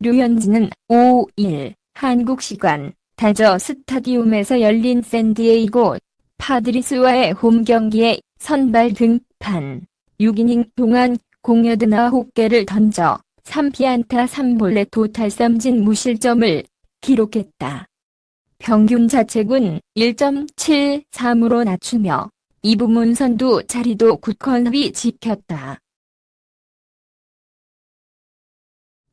류현진은 5일 한국 시간 다저 스타디움에서 열린 샌디에이고 파드리스와의 홈 경기에 선발 등판 6이닝 동안 공여 9개를 던져 3피안타 3볼넷 도탈 3진 무실점을 기록했다. 평균 자책은 1.73으로 낮추며 2부문 선두 자리도 굳건히 지켰다.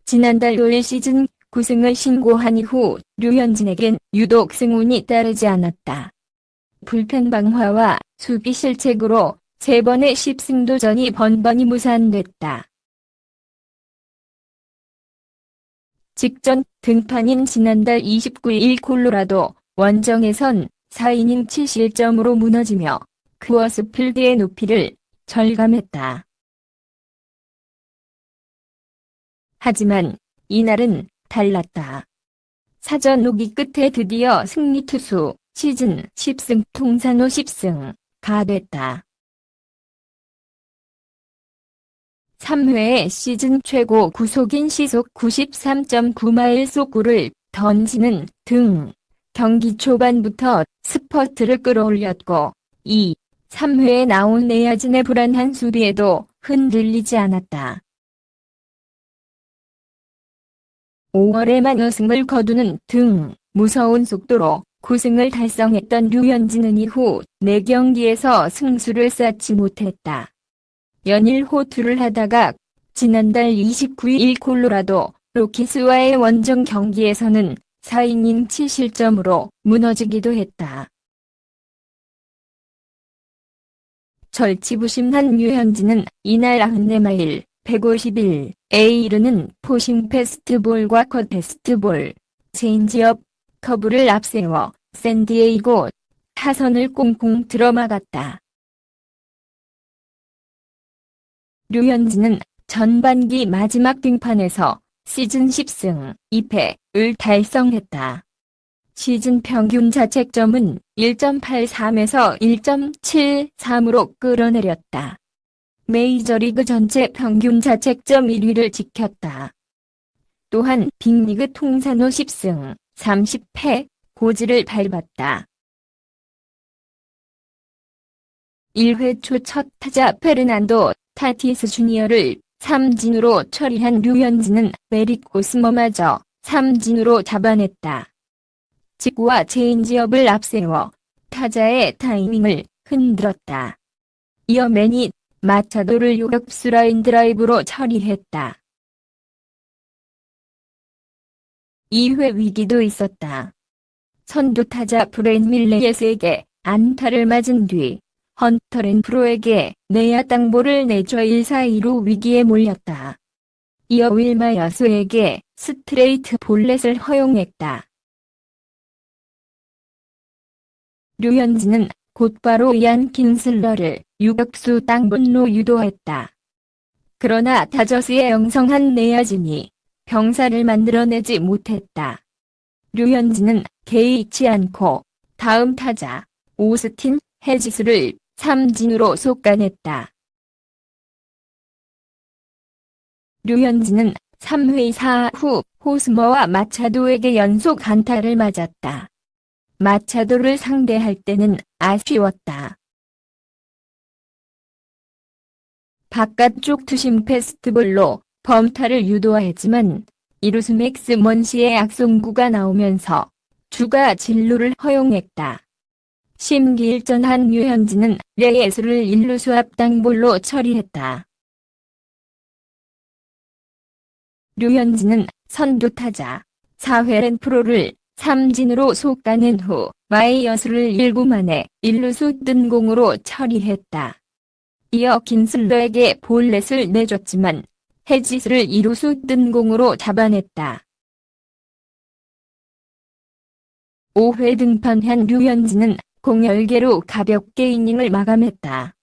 지난달 5일 시즌 9승을 신고한 이후 류현진에겐 유독 승운이 따르지 않았다. 불펜 방화와 수비 실책으로 3번의 10승도전이 번번이 무산됐다. 직전 등판인 지난달 29일 콜로라도 원정에선 4이닝 7실점으로 무너지며 쿠어스 필드의 높이를 절감했다. 하지만 이날은 달랐다. 사전 오기 끝에 드디어 승리 투수 시즌 10승 통산 50승가 됐다. 3회에 시즌 최고 구속인 시속 93.9마일 속구를 던지는 등 경기 초반부터 스퍼트를 끌어올렸고 2, 3회에 나온 내야진의 불안한 수비에도 흔들리지 않았다. 5월에만 5승을 거두는 등 무서운 속도로 9승을 달성했던 류현진은 이후 4경기에서 승수를 쌓지 못했다. 연일 호투를 하다가 지난달 29일 콜로라도 로키스와의 원정 경기에서는 4이닝 7실점으로 무너지기도 했다. 절치부심한 류현진은 이날 94마일 151에 이르는 포싱 패스트볼과 컷 패스트볼, 체인지업, 커브를 앞세워 샌디에이고 타선을 꽁꽁 들어막았다. 류현진은 전반기 마지막 등판에서 시즌 10승 2패를 달성했다. 시즌 평균 자책점은 1.83에서 1.73으로 끌어내렸다. 메이저리그 전체 평균 자책점 1위를 지켰다. 또한 빅리그 통산 50승 30패 고지를 밟았다. 1회 초 첫 타자 페르난도 타티스 주니어를 삼진으로 처리한 류현진은 에릭 오스머마저 삼진으로 잡아냈다. 직구와 체인지업을 앞세워 타자의 타이밍을 흔들었다. 이어 매니 마차도를 유격수 라인 드라이브로 처리했다. 2회 위기도 있었다. 선두 타자 브레인 밀레이스에게 안타를 맞은 뒤 헌터 렌프로에게 내야 땅볼을 내줘 1-4-2로 위기에 몰렸다. 이어 윌마 여수에게 스트레이트 볼넷을 허용했다. 류현진은 곧바로 이안 킨슬러를 유격수 땅볼로 유도했다. 그러나 다저스의 영성한 내야진이 병사를 만들어내지 못했다. 류현진은 개의치 않고 다음 타자 오스틴 헤지스를 삼진으로 속아냈다. 류현진은 3회 4후 호스머와 마차도에게 연속 안타를 맞았다. 마차도를 상대할 때는 아쉬웠다. 바깥쪽 투심 패스트볼로 범타를 유도했지만 이루수 맥스 먼시의 악송구가 나오면서 추가 진루를 허용했다. 심기일전한 류현진은 레이에스를 1루수 앞 땅볼로 처리했다. 류현진은 선두 타자 4회 렌프로를 삼진으로 속아낸 후 마이어스를 1구 만에 1루수 뜬 공으로 처리했다. 이어 킨슬러에게 볼넷을 내줬지만 헤지스를 2루수 뜬 공으로 잡아냈다. 5회 등판한 류현진은 공 10개로 가볍게 이닝을 마감했다.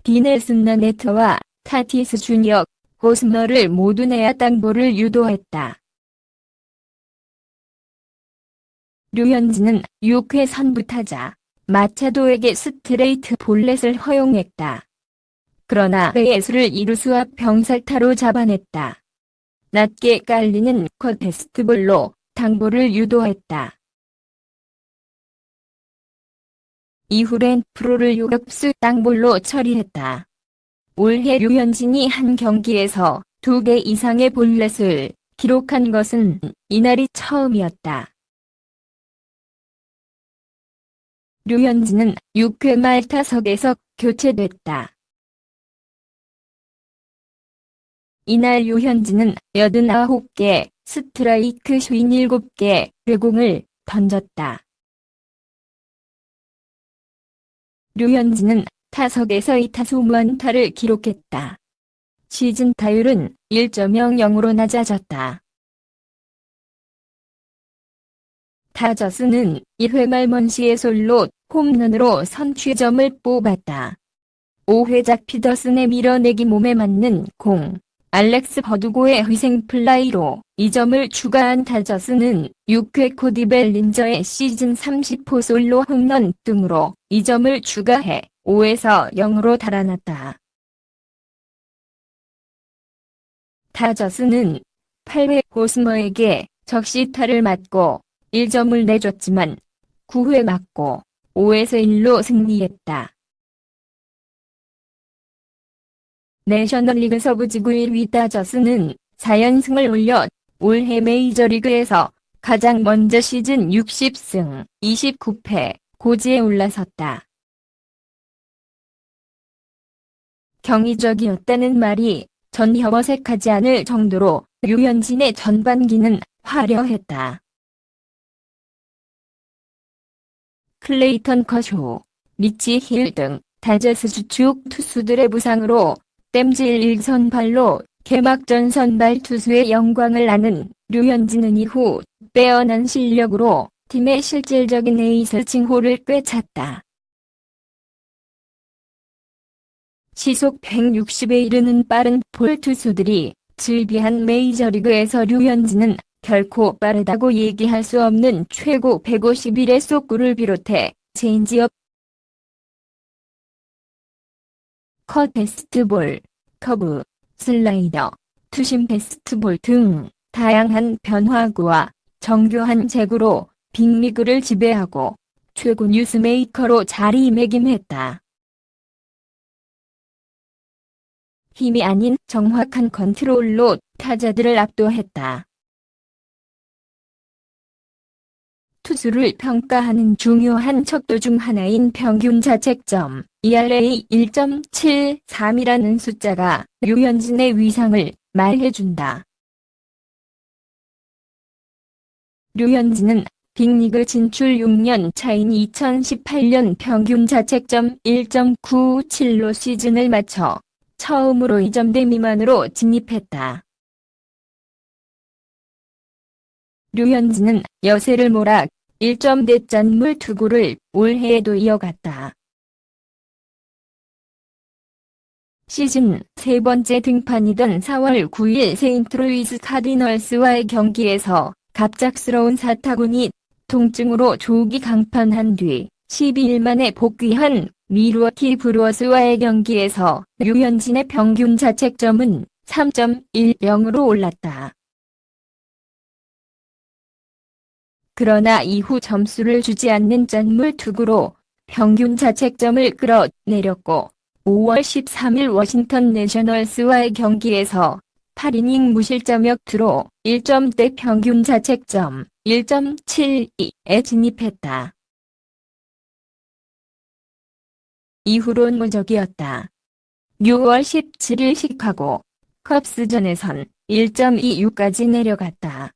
디넬슨 나네터와 타티스 주니어, 호스머를 모두 내야 땅볼을 유도했다. 류현진은 6회 선두 타자 마차도에게 스트레이트 볼넷을 허용했다. 그러나 레이에스를 2루수 앞 병살타로 잡아냈다. 낮게 깔리는 컷 패스트볼로 당보를 유도했다. 이후 렌프로를 유격수 땅볼로 처리했다. 올해 류현진이 한 경기에서 2개 이상의 볼넷을 기록한 것은 이날이 처음이었다. 류현진은 6회 말 타석에서 교체됐다. 이날 류현진은 89개, 스트라이크 57개, 뇌공을 던졌다. 류현진은 타석에서 2타수 무안타를 기록했다. 시즌 타율은 1.00으로 낮아졌다. 다저스는 1회 말 먼시의 솔로 홈런으로 선취점을 뽑았다. 5회작 피더슨의 밀어내기 몸에 맞는 공, 알렉스 버두고의 희생플라이로 2점을 추가한 다저스는 6회 코디 벨린저의 시즌 30호 솔로 홈런 등으로 2점을 추가해 5에서 0으로 달아났다. 다저스는 8회 호스머에게 적시타를 맞고 1점을 내줬지만 9회 맞고 5에서 1로 승리했다. 내셔널리그 서부지구 1위 다저스는 4연승을 올려 올해 메이저리그에서 가장 먼저 시즌 60승 29패 고지에 올라섰다. 경이적이었다는 말이 전혀 어색하지 않을 정도로 류현진의 전반기는 화려했다. 클레이턴 커쇼, 리치 힐 등 다저스 주축 투수들의 부상으로 땜질 1선발로 개막전 선발 투수의 영광을 아는 류현진은 이후 빼어난 실력으로 팀의 실질적인 에이스 칭호를 꿰찼다. 시속 160에 이르는 빠른 볼 투수들이 즐비한 메이저리그에서 류현진은 결코 빠르다고 얘기할 수 없는 최고 151의 속구를 비롯해 체인지업, 컷 패스트볼, 커브, 슬라이더, 투심 패스트볼 등 다양한 변화구와 정교한 제구로 빅리그를 지배하고 최고 뉴스메이커로 자리매김했다. 힘이 아닌 정확한 컨트롤로 타자들을 압도했다. 투수를 평가하는 중요한 척도 중 하나인 평균 자책점 ERA 1.73이라는 숫자가 류현진의 위상을 말해준다. 류현진은 빅리그 진출 6년 차인 2018년 평균 자책점 1.97로 시즌을 마쳐 처음으로 2점대 미만으로 진입했다. 류현진은 여세를 몰아 1점대 짠물 투구를 올해에도 이어갔다. 시즌 세 번째 등판이던 4월 9일 세인트루이스 카디널스와의 경기에서 갑작스러운 사타구니 통증으로 조기 강판한 뒤 12일 만에 복귀한 밀워키 브루어스와의 경기에서 류현진의 평균 자책점은 3.10으로 올랐다. 그러나 이후 점수를 주지 않는 짠물 투구로 평균 자책점을 끌어내렸고 5월 13일 워싱턴 내셔널스와의 경기에서 8이닝 무실점 역투로 1점대 평균 자책점 1.72에 진입했다. 이후론 무적이었다. 6월 17일 시카고 컵스전에선 1.26까지 내려갔다.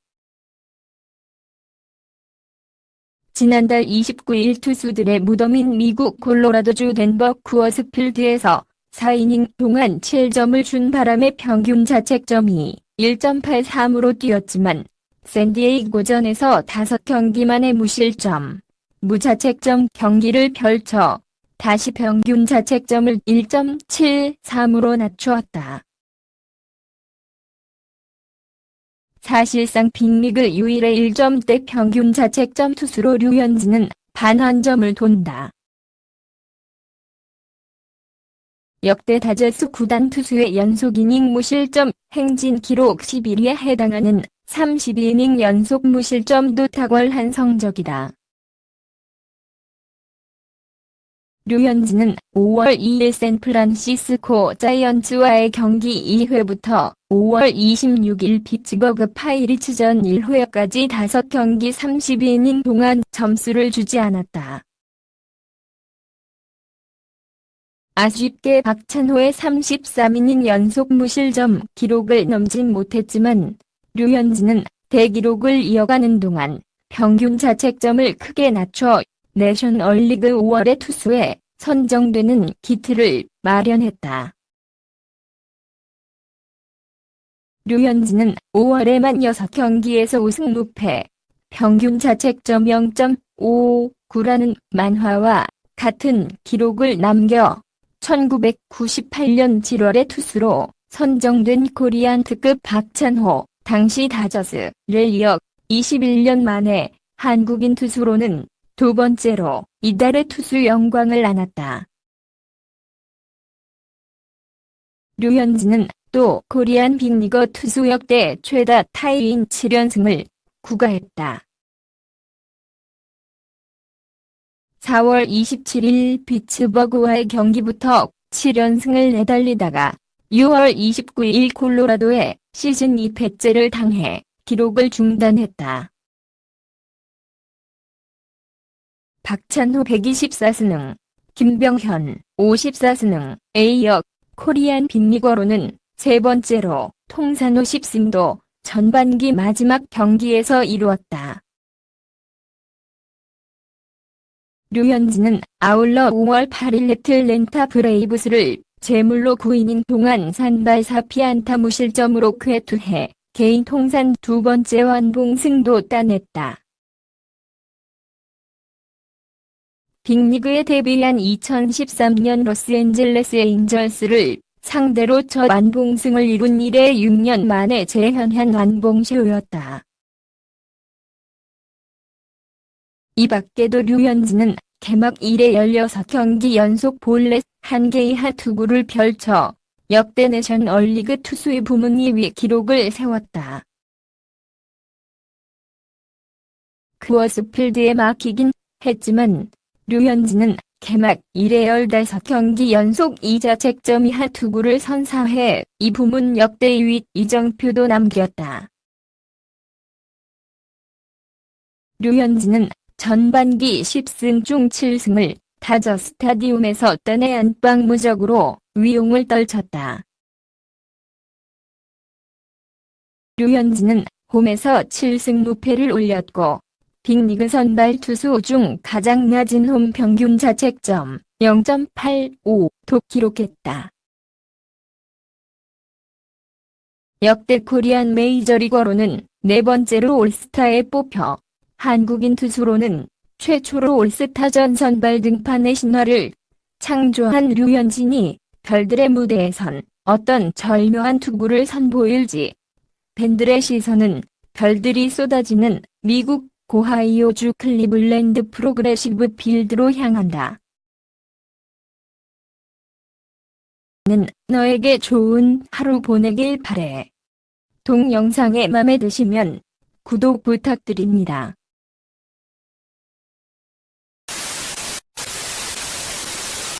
지난달 29일 투수들의 무덤인 미국 콜로라도주 덴버 쿠어스 필드에서 4이닝 동안 7점을 준 바람에 평균 자책점이 1.83으로 뛰었지만 샌디에이고전에서 5경기 만에 무실점, 무자책점 경기를 펼쳐 다시 평균 자책점을 1.73으로 낮추었다. 사실상 빅리그 유일의 1점대 평균 자책점 투수로 류현진은 반환점을 돈다. 역대 다저스 구단 투수의 연속 이닝 무실점 행진 기록 11위에 해당하는 32이닝 연속 무실점도 탁월한 성적이다. 류현진은 5월 2일 샌프란시스코 자이언츠와의 경기 2회부터 5월 26일 피츠버그 파이리츠전 1회까지 5경기 32이닝 동안 점수를 주지 않았다. 아쉽게 박찬호의 33이닝 연속 무실점 기록을 넘진 못했지만 류현진은 대기록을 이어가는 동안 평균 자책점을 크게 낮춰 내셔널리그 5월의 투수에 선정되는 기틀을 마련했다. 류현진은 5월에만 6경기에서 우승 무패, 평균 자책점 0.59라는 만화와 같은 기록을 남겨 1998년 7월의 투수로 선정된 코리안 특급 박찬호, 당시 다저스를 이어 21년 만에 한국인 투수로는 두 번째로 이달의 투수 영광을 안았다. 류현진은 또 코리안 빅리거 투수 역대 최다 타이인 7연승을 구가했다. 4월 27일 피츠버그와의 경기부터 7연승을 내달리다가 6월 29일 콜로라도에 시즌 2패째를 당해 기록을 중단했다. 박찬호 124승, 김병현 54승에 이어 코리안 빅리거로는 세 번째로 통산 50승도 전반기 마지막 경기에서 이루었다. 류현진은 아울러 5월 8일 애틀랜타 브레이브스를 제물로 9이닝 동안 산발 4피안타 무실점으로 쾌투해 개인 통산 두 번째 완봉승도 따냈다. 빅리그에 데뷔한 2013년 로스앤젤레스 에인절스를 상대로 첫 완봉승을 이룬 이래 6년 만에 재현한 완봉쇼였다. 이 밖에도 류현진은 개막 이래 16경기 연속 볼넷 1개의 핫투구를 펼쳐 역대 내셔널리그 투수의 부문 2위 기록을 세웠다. 쿠어스필드에 막히긴 했지만 류현진은 개막 이래 15경기 연속 2자책점 이하 투구를 선사해 이 부문 역대 2위 이정표도 남겼다. 류현진은 전반기 10승 중 7승을 다저 스타디움에서 따내 안방 무적으로 위용을 떨쳤다. 류현진은 홈에서 7승 무패를 올렸고 빅리그 선발 투수 중 가장 낮은 홈 평균 자책점 0.85도 기록했다. 역대 코리안 메이저리거로는 네 번째로 올스타에 뽑혀 한국인 투수로는 최초로 올스타전 선발 등판의 신화를 창조한 류현진이 별들의 무대에선 어떤 절묘한 투구를 선보일지 팬들의 시선은 별들이 쏟아지는 미국 오하이오주 클리블랜드 프로그레시브 필드로 향한다. 는 너에게 좋은 하루 보내길 바래. 동영상에 맘에 드시면 구독 부탁드립니다.